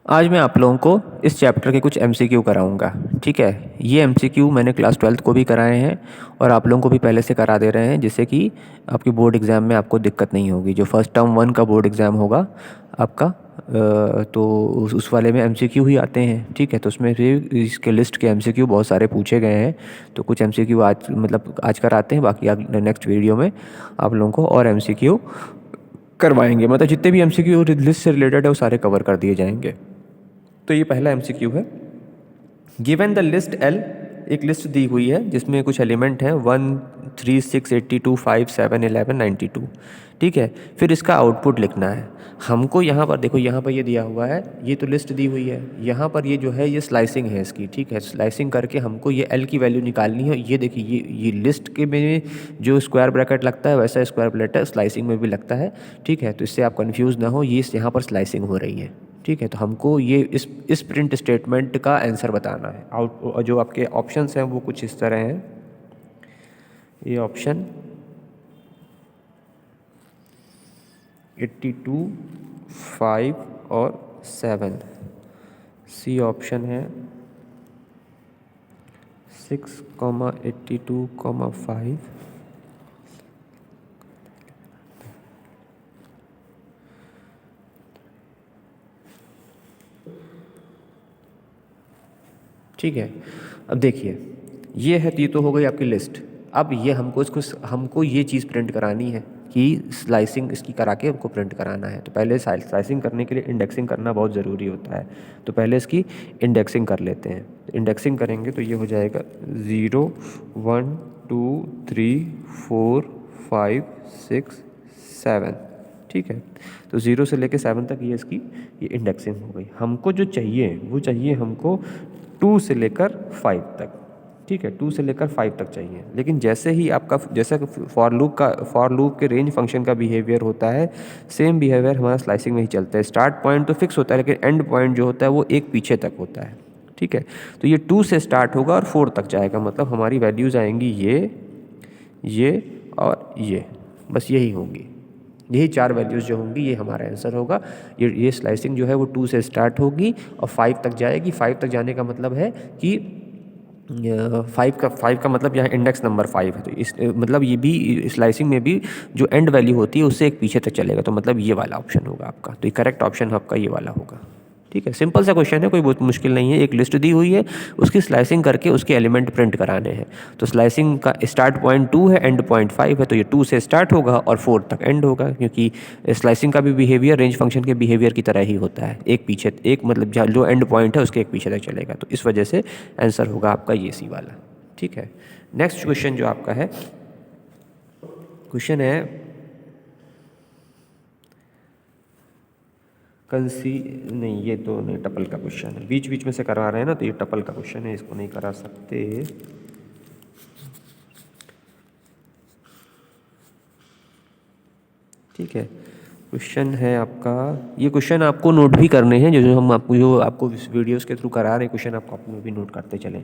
आज मैं आप लोगों को इस चैप्टर के कुछ एमसीक्यू कराऊंगा। ठीक है, ये एमसीक्यू मैंने क्लास 12th को भी कराए हैं और आप लोगों को भी पहले से करा दे रहे हैं, जिससे कि आपकी बोर्ड एग्ज़ाम में आपको दिक्कत नहीं होगी। जो फर्स्ट टर्म 1 का बोर्ड एग्ज़ाम होगा आपका, तो उस वाले में एमसीक्यू ही आते हैं। ठीक है, तो उसमें भी इसके लिस्ट के एमसीक्यू बहुत सारे पूछे गए हैं। तो कुछ एमसीक्यू आज मतलब आज कराते हैं, बाकी नेक्स्ट वीडियो में आप लोगों को और एमसीक्यू करवाएंगे। मतलब जितने भी एमसीक्यू लिस्ट से रिलेटेड है वो सारे कवर कर दिए जाएंगे। तो ये पहला एमसीक्यू है। गिवन द लिस्ट एल, एक लिस्ट दी हुई है जिसमें कुछ एलिमेंट हैं 1 3 6 82 5 7 11 92। ठीक है, फिर इसका आउटपुट लिखना है हमको। यहाँ पर देखो, यहाँ पर ये दिया हुआ है, ये तो लिस्ट दी हुई है। यहाँ पर ये जो है ये स्लाइसिंग है इसकी। ठीक है, स्लाइसिंग करके हमको ये एल की वैल्यू निकालनी है। ये देखिए, ये लिस्ट के में जो स्क्वायर ब्रैकेट लगता है वैसा स्क्वायर ब्रैकेट स्लाइसिंग में भी लगता है। ठीक है, तो इससे आप कंफ्यूज ना हो, ये यहाँ पर स्लाइसिंग हो रही है। ठीक है, तो हमको ये इस प्रिंट स्टेटमेंट का आंसर बताना है। आउट जो आपके ऑप्शंस हैं वो कुछ इस तरह हैं। ये ऑप्शन 82 5 और 7, सी ऑप्शन है 6 82 5, ठीक है। अब देखिए, ये है, ये तो हो गई आपकी लिस्ट। अब ये हमको ये चीज़ प्रिंट करानी है कि स्लाइसिंग इसकी करा के हमको प्रिंट कराना है। तो पहले स्लाइसिंग करने के लिए इंडेक्सिंग करना बहुत ज़रूरी होता है। तो पहले इसकी इंडेक्सिंग कर लेते हैं। इंडेक्सिंग करेंगे तो ये हो जाएगा 0 1 2 3 4 5 6 7। ठीक है, तो 0 से लेके 7 तक ये इसकी ये इंडेक्सिंग हो गई। हमको जो चाहिए वो चाहिए हमको 2 से लेकर 5 तक। ठीक है, 2 से लेकर 5 तक चाहिए। लेकिन जैसे ही आपका जैसा फॉर लूप के रेंज फंक्शन का बिहेवियर होता है, सेम बिहेवियर हमारा स्लाइसिंग में ही चलता है। स्टार्ट पॉइंट तो फिक्स होता है, लेकिन एंड पॉइंट जो होता है वो एक पीछे तक होता है। ठीक है, तो ये 2 से स्टार्ट होगा और 4 तक जाएगा। मतलब हमारी वैल्यूज़ आएंगी ये और ये, बस यही होंगी। यही 4 वैल्यूज़ जो होंगी ये हमारा आंसर होगा। ये स्लाइसिंग जो है वो 2 से स्टार्ट होगी और 5 तक जाएगी। 5 तक जाने का मतलब है कि 5 का मतलब यहाँ इंडेक्स नंबर 5 है। तो इस मतलब ये भी स्लाइसिंग में भी जो एंड वैल्यू होती है उससे एक पीछे तक चलेगा। तो मतलब ये वाला ऑप्शन होगा आपका। तो ये करेक्ट ऑप्शन आपका ये वाला होगा। ठीक है, सिंपल सा क्वेश्चन है, कोई बहुत मुश्किल नहीं है। एक लिस्ट दी हुई है, उसकी स्लाइसिंग करके उसके एलिमेंट प्रिंट कराने हैं। तो स्लाइसिंग का स्टार्ट पॉइंट 2 है, एंड पॉइंट 5 है। तो ये 2 से स्टार्ट होगा और 4 तक एंड होगा, क्योंकि स्लाइसिंग का भी बिहेवियर रेंज फंक्शन के बिहेवियर की तरह ही होता है। एक पीछे एक मतलब जहाँ जो एंड पॉइंट है उसके एक पीछे तक चलेगा। तो इस वजह से आंसर होगा आपका ये सी वाला। ठीक है, नेक्स्ट क्वेश्चन जो आपका है, क्वेश्चन है नहीं, ये तो नहीं, टपल का क्वेश्चन है। बीच बीच में से करवा रहे हैं ना, तो ये टपल का क्वेश्चन है, इसको नहीं करा सकते। ठीक है, क्वेश्चन है आपका, ये क्वेश्चन आपको नोट भी करने हैं। जो हम आपको वीडियोस के थ्रू करा रहे हैं, क्वेश्चन आपको अपने भी नोट करते चलें।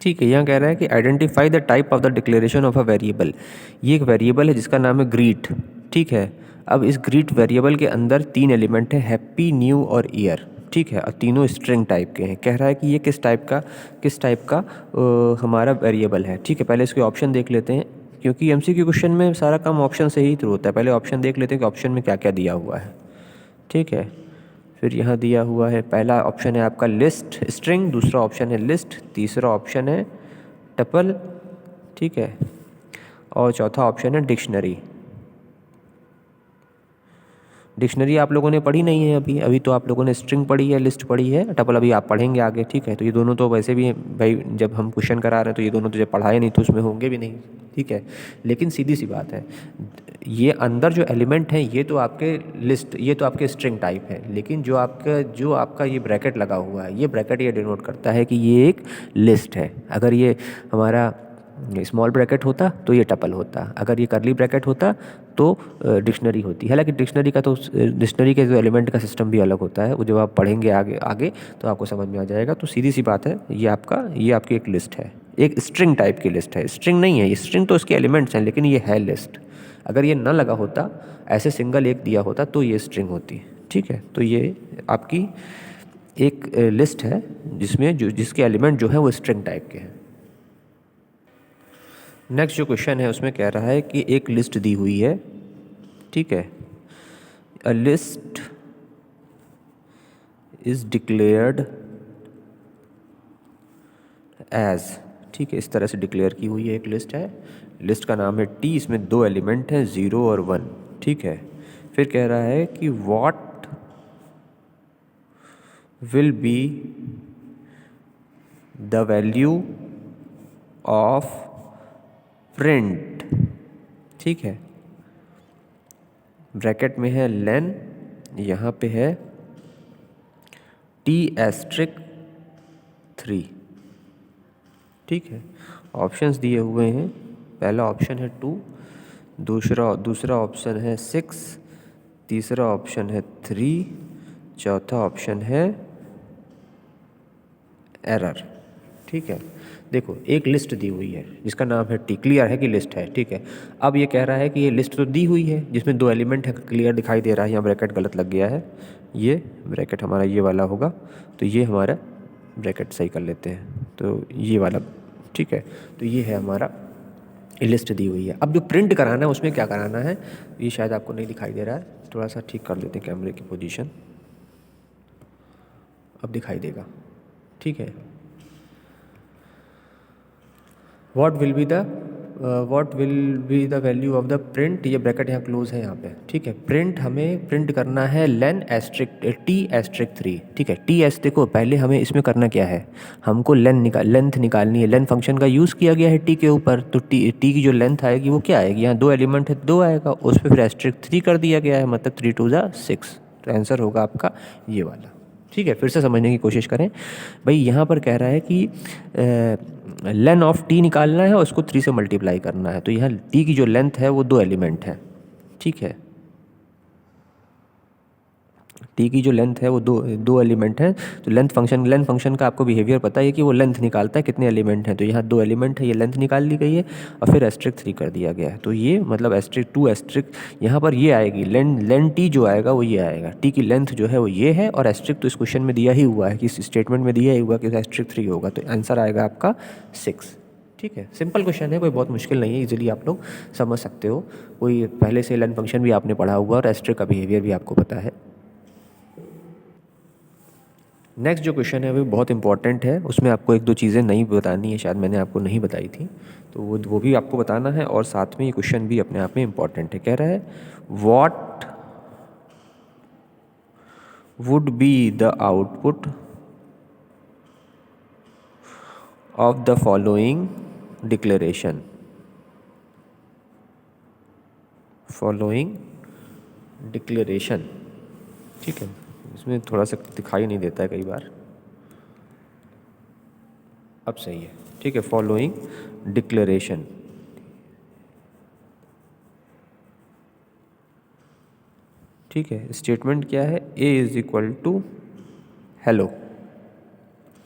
ठीक है, यहाँ कह रहा है कि identify the type of the declaration of a variable. ये एक वेरिएबल है जिसका नाम है ग्रीट। ठीक है, अब इस ग्रीट वेरिएबल के अंदर 3 एलिमेंट हैं, हैप्पी, न्यू और ईयर। ठीक है, और तीनों स्ट्रिंग टाइप के हैं। कह रहा है कि ये किस टाइप का हमारा वेरिएबल है। ठीक है, पहले इसके ऑप्शन देख लेते हैं, क्योंकि एमसीक्यू क्वेश्चन में सारा काम ऑप्शन से ही थ्रू होता है। पहले ऑप्शन देख लेते हैं कि ऑप्शन में क्या क्या दिया हुआ है। ठीक है, फिर यहाँ दिया हुआ है, पहला ऑप्शन है आपका लिस्ट स्ट्रिंग, दूसरा ऑप्शन है लिस्ट, तीसरा ऑप्शन है टपल। ठीक है, और चौथा ऑप्शन है डिक्शनरी। डिक्शनरी आप लोगों ने पढ़ी नहीं है अभी, अभी तो आप लोगों ने स्ट्रिंग पढ़ी है, लिस्ट पढ़ी है, टपल अभी आप पढ़ेंगे आगे, ठीक है। तो ये दोनों तो वैसे भी भाई जब हम क्वेश्चन करा रहे हैं तो ये दोनों तो जब पढ़ाए नहीं तो उसमें होंगे भी नहीं, ठीक है। लेकिन सीधी सी बात है, ये अंदर जो एलिमेंट हैं ये तो आपके लिस्ट, ये तो आपके स्ट्रिंग टाइप है, लेकिन जो आपका ये ब्रैकेट लगा हुआ है, ये ब्रैकेट ये डिनोट करता है कि ये एक लिस्ट है। अगर ये हमारा स्मॉल ब्रैकेट होता तो ये टपल होता, अगर ये करली ब्रैकेट होता तो डिक्शनरी होती। हालांकि डिक्शनरी का तो डिक्शनरी के जो एलिमेंट का सिस्टम भी अलग होता है, वो जब आप पढ़ेंगे आगे आगे तो आपको समझ में आ जाएगा। तो सीधी सी बात है, ये आपकी एक लिस्ट है, एक स्ट्रिंग टाइप की लिस्ट है। स्ट्रिंग नहीं है ये, स्ट्रिंग तो इसके एलिमेंट्स हैं, लेकिन ये है लिस्ट। अगर ये ना लगा होता, ऐसे सिंगल एक दिया होता तो ये स्ट्रिंग होती, ठीक है। तो ये आपकी एक लिस्ट है जिसके एलिमेंट जो है वो स्ट्रिंग टाइप के हैं। नेक्स्ट जो क्वेश्चन है उसमें कह रहा है कि एक लिस्ट दी हुई है, ठीक है। A list is declared as, ठीक है, इस तरह से डिक्लेयर की हुई है, एक लिस्ट है, लिस्ट का नाम है टी, इसमें दो एलिमेंट हैं 0 और 1, ठीक है। फिर कह रहा है कि what will be the value of print, ठीक है। ब्रैकेट में है लेन, यहाँ पे है T*3, ठीक है। ऑप्शंस दिए हुए हैं, पहला ऑप्शन है 2, दूसरा ऑप्शन है 6, तीसरा ऑप्शन है 3, चौथा ऑप्शन है एरर, ठीक है। देखो एक लिस्ट दी हुई है जिसका नाम है टी, क्लियर है कि लिस्ट है, ठीक है। अब ये कह रहा है कि ये लिस्ट तो दी हुई है जिसमें दो एलिमेंट है, क्लियर दिखाई दे रहा है, यहाँ ब्रैकेट गलत लग गया है, ये ब्रैकेट हमारा ये वाला होगा, तो ये हमारा ब्रैकेट सही कर लेते हैं, तो ये वाला, ठीक है। तो ये है हमारा लिस्ट दी हुई है। अब जो प्रिंट कराना है उसमें क्या कराना है, ये शायद आपको नहीं दिखाई दे रहा है, थोड़ा सा ठीक कर लेते हैं कैमरे की पोजीशन, अब दिखाई देगा, ठीक है। What will be the value of the print, ये ब्रैकेट यहाँ क्लोज है यहाँ पे, ठीक है। प्रिंट हमें प्रिंट करना है लेन T*3, ठीक है। TS देखो पहले हमें इसमें करना क्या है, हमको लेंथ निकालनी है, लेंथ फंक्शन का यूज़ किया गया है टी के ऊपर, तो टी की जो लेंथ आएगी वो क्या आएगी, यहाँ दो एलिमेंट है 2 आएगा, उस पर फिर *3 कर दिया गया है, मतलब 3 2 6, तो आंसर होगा आपका ये वाला, ठीक है। फिर से समझने की कोशिश करें भाई, यहाँ पर कह रहा है कि लेन ऑफ टी निकालना है और उसको 3 से मल्टीप्लाई करना है, तो यहाँ टी की जो लेंथ है वो दो एलिमेंट है, ठीक है। टी की जो लेंथ है वो दो एलिमेंट है, तो लेंथ फंक्शन का आपको बिहेवियर पता है कि वो लेंथ निकालता है कितने एलिमेंट हैं, तो यहाँ दो एलिमेंट है, ये लेंथ निकाल ली गई है और फिर *3 कर दिया गया है, तो ये मतलब *2 यहाँ पर ये आएगी, लेन टी जो आएगा वो ये आएगा, टी की लेंथ जो है वो ये है, और * तो इस क्वेश्चन में दिया ही हुआ है कि इस स्टेटमेंट में दिया ही हुआ कि *3 होगा, तो आंसर आएगा आपका 6, ठीक है। सिंपल क्वेश्चन है, कोई बहुत मुश्किल नहीं है, इजीली आप लोग समझ सकते हो, कोई पहले से लेन फंक्शन भी आपने पढ़ा हुआ और * का बिहेवियर भी आपको पता है। नेक्स्ट जो क्वेश्चन है वो बहुत इंपॉर्टेंट है, उसमें आपको एक दो चीज़ें नहीं बतानी है, शायद मैंने आपको नहीं बताई थी, तो वो भी आपको बताना है, और साथ में ये क्वेश्चन भी अपने आप में इंपॉर्टेंट है। कह रहा है what would be the output of the following declaration, ठीक है। इसमें थोड़ा सा दिखाई नहीं देता है कई बार, अब सही है, ठीक है। फॉलोइंग डिक्लेरेशन, ठीक है। स्टेटमेंट क्या है, A = हेलो,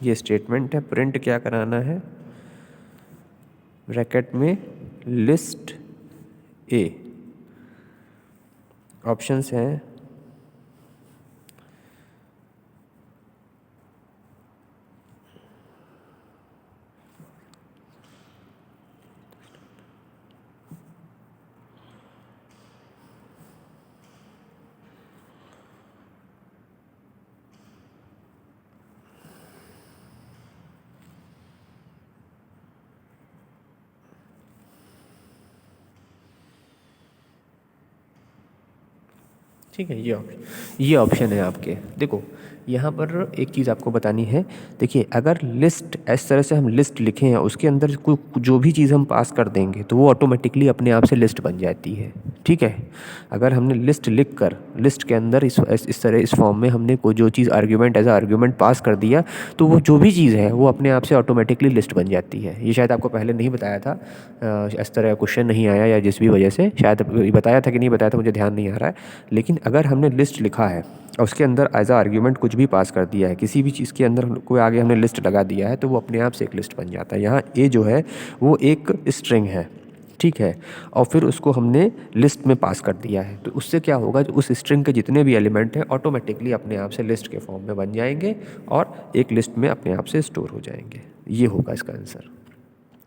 ये स्टेटमेंट है। प्रिंट क्या कराना है, ब्रैकेट में लिस्ट A, ऑप्शंस हैं ठीक है, ये ऑप्शन है आपके। देखो यहाँ पर एक चीज़ आपको बतानी है। देखिए अगर लिस्ट इस तरह से हम लिस्ट लिखें हैं, उसके अंदर जो भी चीज़ हम पास कर देंगे तो वो ऑटोमेटिकली अपने आप से लिस्ट बन जाती है। ठीक है, अगर हमने लिस्ट लिख कर लिस्ट के अंदर इस तरह इस फॉर्म में हमने कोई जो चीज़ आर्ग्यूमेंट एज आर्ग्यूमेंट पास कर दिया, तो वो जो भी चीज़ है वो अपने आप से ऑटोमेटिकली लिस्ट बन जाती है। ये शायद आपको पहले नहीं बताया था, इस तरह क्वेश्चन नहीं आया या जिस भी वजह से, शायद बताया था कि नहीं बताया था मुझे ध्यान नहीं आ रहा है। लेकिन अगर हमने लिस्ट लिखा है और उसके अंदर एज आ आर्ग्यूमेंट कुछ भी पास कर दिया है, किसी भी चीज़ के अंदर कोई आगे हमने लिस्ट लगा दिया है, तो वो अपने आप से एक लिस्ट बन जाता है। यहाँ ए जो है वो एक स्ट्रिंग है, ठीक है, और फिर उसको हमने लिस्ट में पास कर दिया है, तो उससे क्या होगा, जो उस स्ट्रिंग के जितने भी एलिमेंट हैं ऑटोमेटिकली अपने आप से लिस्ट के फॉर्म में बन जाएंगे और एक लिस्ट में अपने आप से स्टोर हो जाएंगे। ये होगा इसका आंसर।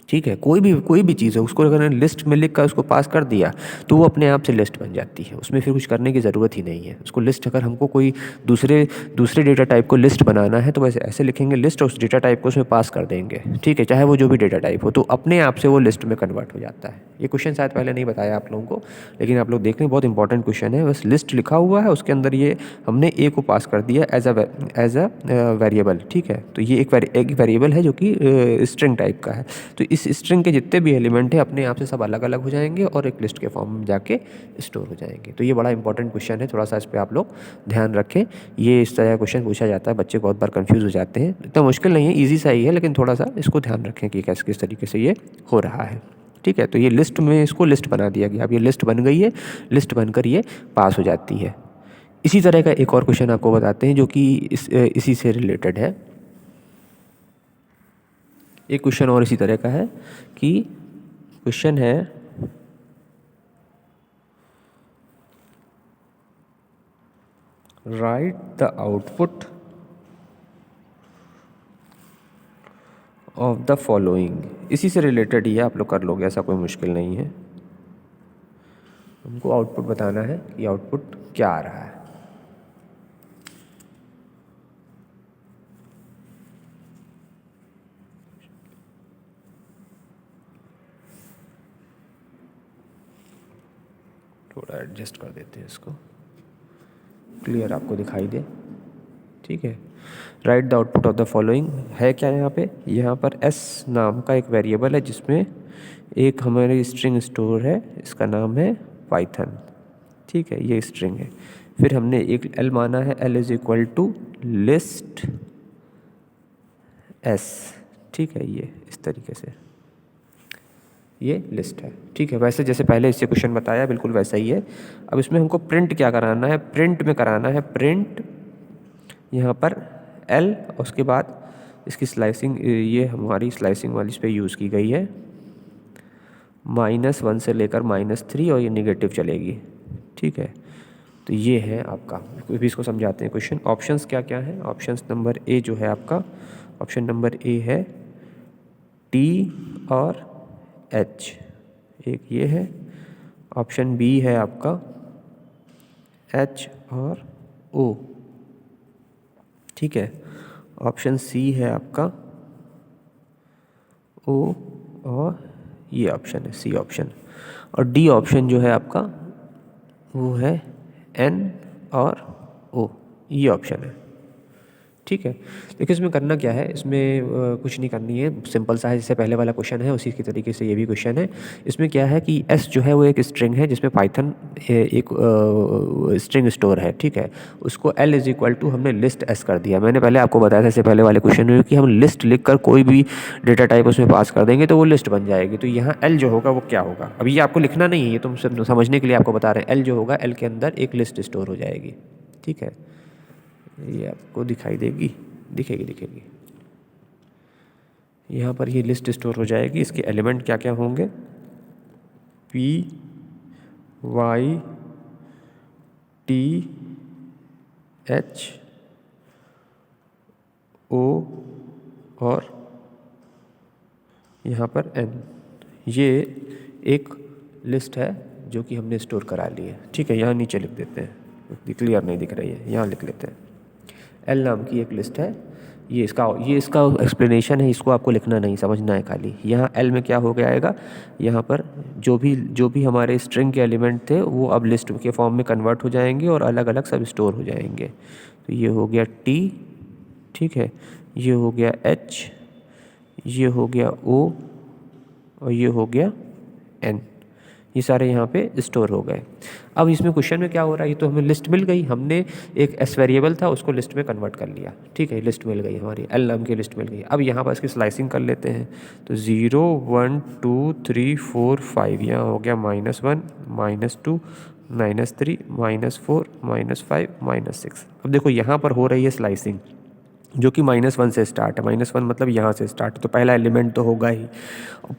ठीक है, कोई भी चीज़ है उसको अगर लिस्ट में लिख कर उसको पास कर दिया तो वो अपने आप से लिस्ट बन जाती है, उसमें फिर कुछ करने की ज़रूरत ही नहीं है। उसको लिस्ट अगर हमको कोई दूसरे डेटा टाइप को लिस्ट बनाना है तो वैसे ऐसे लिखेंगे लिस्ट और उस डेटा टाइप को उसमें पास कर देंगे। ठीक है, चाहे वो जो भी डेटा टाइप हो, तो अपने आप से वो लिस्ट में कन्वर्ट हो जाता है। ये क्वेश्चन शायद पहले नहीं बताया आप लोगों को, लेकिन आप लोग देख लें, बहुत इंपॉर्टेंट क्वेश्चन है। बस लिस्ट लिखा हुआ है, उसके अंदर ये हमने ए को पास कर दिया एज अ वेरिएबल। ठीक है, तो ये एक वेरिएबल है जो कि स्ट्रिंग टाइप का है। तो इस स्ट्रिंग के जितने भी एलिमेंट हैं अपने आप से सब अलग अलग हो जाएंगे और एक लिस्ट के फॉर्म में जाके स्टोर हो जाएंगे। तो ये बड़ा इंपॉर्टेंट क्वेश्चन है, थोड़ा सा इस पर आप लोग ध्यान रखें। ये इस तरह का क्वेश्चन पूछा जाता है, बच्चे बहुत बार कंफ्यूज हो जाते हैं। इतना मुश्किल नहीं है, ईजी सा ही है, लेकिन थोड़ा सा इसको ध्यान रखें कि कैसे किस तरीके से ये हो रहा है। ठीक है, तो ये लिस्ट में इसको लिस्ट बना दिया गया। अब ये लिस्ट बन गई है, लिस्ट बनकर ये पास हो जाती है। इसी तरह का एक और क्वेश्चन आपको बताते हैं जो कि इसी से रिलेटेड है। एक क्वेश्चन और इसी तरह का है कि क्वेश्चन है right the output of the following. इसी से रिलेटेड ही है, आप लोग कर लोगे, ऐसा कोई मुश्किल नहीं है। हमको आउटपुट बताना है कि आउटपुट क्या आ रहा है। थोड़ा एडजस्ट कर देते हैं इसको, क्लियर आपको दिखाई दे। ठीक है, right the output of the following है क्या यहाँ पर एस नाम का एक वेरिएबल है जिसमें एक हमारी स्ट्रिंग स्टोर है, इसका नाम है पाइथन। ठीक है, ये स्ट्रिंग है। फिर हमने एक एल माना है, L is equal to list S. ठीक है, ये इस तरीके से ये लिस्ट है। ठीक है, वैसे जैसे पहले इससे क्वेश्चन बताया बिल्कुल वैसा ही है। अब इसमें हमको प्रिंट क्या कराना है, प्रिंट में कराना है प्रिंट यहाँ पर एल, उसके बाद इसकी स्लाइसिंग, ये हमारी स्लाइसिंग वाली इस पर यूज़ की गई है, -1 से लेकर -3 और ये नेगेटिव चलेगी। ठीक है, तो ये है आपका, भी इसको समझाते हैं क्वेश्चन। ऑप्शंस क्या क्या है, ऑप्शंस नंबर ए जो है आपका, ऑप्शन नंबर ए है टी और एच, एक ये है। ऑप्शन बी है आपका एच और ओ। ठीक है, ऑप्शन सी है आपका ओ और ये ऑप्शन है सी ऑप्शन, और डी ऑप्शन जो है आपका वो है एन और ओ, ये ऑप्शन है। ठीक है, देखिए इसमें करना क्या है, इसमें कुछ नहीं करनी है, सिंपल सा है, जैसे पहले वाला क्वेश्चन है उसी की तरीके से ये भी क्वेश्चन है। इसमें क्या है कि एस जो है वो एक स्ट्रिंग है जिसमें पाइथन एक स्ट्रिंग स्टोर है। ठीक है, उसको एल इज इक्वल टू हमने लिस्ट एस कर दिया। मैंने पहले आपको बताया था इससे पहले वाले क्वेश्चन में कि हम लिस्ट लिख कर कोई भी डेटा टाइप उसमें पास कर देंगे तो वो लिस्ट बन जाएगी। तो यहाँ एल जो होगा वो क्या होगा, अभी ये आपको लिखना नहीं है, ये तुम सिर्फ समझने के लिए आपको बता रहे हैं। एल जो होगा, एल के अंदर एक लिस्ट स्टोर हो जाएगी। ठीक है, ये आपको दिखाई देगी, दिखेगी। यहाँ पर ये लिस्ट स्टोर हो जाएगी। इसके एलिमेंट क्या क्या होंगे, P Y T H O और यहाँ पर एन। ये एक लिस्ट है जो कि हमने स्टोर करा ली है। ठीक है, यहाँ नीचे लिख देते हैं, क्लियर नहीं दिख रही है, यहाँ लिख लेते हैं। एल नाम की एक लिस्ट है ये इसका एक्सप्लेनेशन है, इसको आपको लिखना नहीं, समझना है खाली। यहाँ एल में क्या हो गया आएगा, यहाँ पर जो भी हमारे स्ट्रिंग के एलिमेंट थे वो अब लिस्ट के फॉर्म में कन्वर्ट हो जाएंगे और अलग अलग सब स्टोर हो जाएंगे। तो ये हो गया टी, ठीक है, ये हो गया एच, ये हो गया ओ और ये हो गया एन, ये सारे यहाँ पे स्टोर हो गए। अब इसमें क्वेश्चन में क्या हो रहा है, ये तो हमें लिस्ट मिल गई, हमने एक एस वेरिएबल था उसको लिस्ट में कन्वर्ट कर लिया, ठीक है, लिस्ट मिल गई हमारी, एल नाम की लिस्ट मिल गई। अब यहाँ पर इसकी स्लाइसिंग कर लेते हैं। तो 0 1 2 3 4 5, यहाँ हो गया -1 -2 -3 -4 -5 -6। अब देखो यहाँ पर हो रही है स्लाइसिंग जो कि -1 से स्टार्ट है, -1 मतलब यहाँ से स्टार्ट है, तो पहला एलिमेंट तो होगा ही,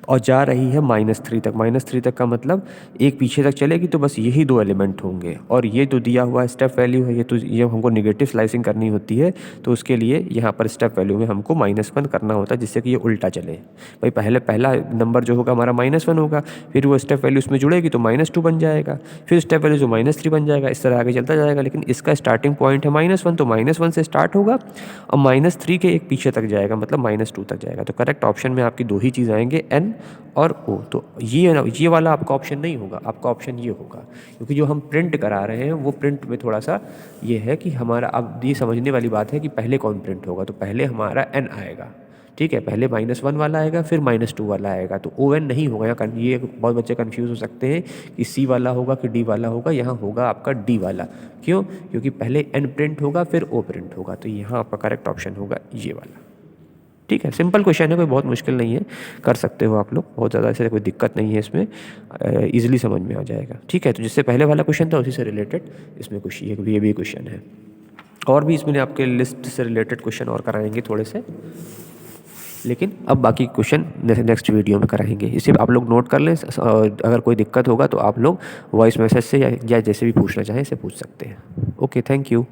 और जा रही है -3 तक। -3 तक का मतलब एक पीछे तक चलेगी तो बस यही 2 एलिमेंट होंगे, और ये तो दिया हुआ स्टेप वैल्यू है, ये हमको नेगेटिव स्लाइसिंग करनी होती है, तो उसके लिए यहाँ पर स्टेप वैल्यू में हमको -1 करना होता है जिससे कि ये उल्टा चले। भाई पहला नंबर जो होगा हमारा -1 होगा, फिर वो स्टेप वैल्यू उसमें जुड़ेगी तो -2 बन जाएगा, फिर स्टेप वैल्यू जो -3 बन जाएगा, इस तरह आगे चलता जाएगा। लेकिन इसका स्टार्टिंग पॉइंट है -1, तो -1 से स्टार्ट होगा और -3 के एक पीछे तक जाएगा, मतलब -2 तक जाएगा। तो करेक्ट ऑप्शन में आपकी 2 ही चीज़ आएंगे, एन और ओ। तो ये वाला आपका ऑप्शन नहीं होगा, आपका ऑप्शन ये होगा, क्योंकि जो हम प्रिंट करा रहे हैं वो प्रिंट में थोड़ा सा ये है कि हमारा, अब ये समझने वाली बात है कि पहले कौन प्रिंट होगा। तो पहले हमारा एन आएगा, ठीक है, पहले -1 वाला आएगा फिर -2 वाला आएगा, तो ओ एन नहीं होगा। यहाँ ये बहुत बच्चे कन्फ्यूज़ हो सकते हैं कि सी वाला होगा कि डी वाला होगा, यहाँ होगा आपका डी वाला। क्यों? क्योंकि पहले एन प्रिंट होगा फिर ओ प्रिंट होगा, तो यहाँ आपका करेक्ट ऑप्शन होगा ये वाला। ठीक है, सिंपल क्वेश्चन है, कोई बहुत मुश्किल नहीं है, कर सकते हो आप लोग, बहुत ज़्यादा ऐसे कोई दिक्कत नहीं है इसमें, ईजिली समझ में आ जाएगा। ठीक है, तो जिससे पहले वाला क्वेश्चन था उसी से रिलेटेड इसमें कुछ ये भी क्वेश्चन है, और भी इसमें आपके लिस्ट से रिलेटेड क्वेश्चन और कराएंगे थोड़े से, लेकिन अब बाकी क्वेश्चन नेक्स्ट वीडियो में कराएंगे। इसे आप लोग नोट कर लें, अगर कोई दिक्कत होगा तो आप लोग वॉइस मैसेज से या जैसे भी पूछना चाहें इसे पूछ सकते हैं। Okay, thank you.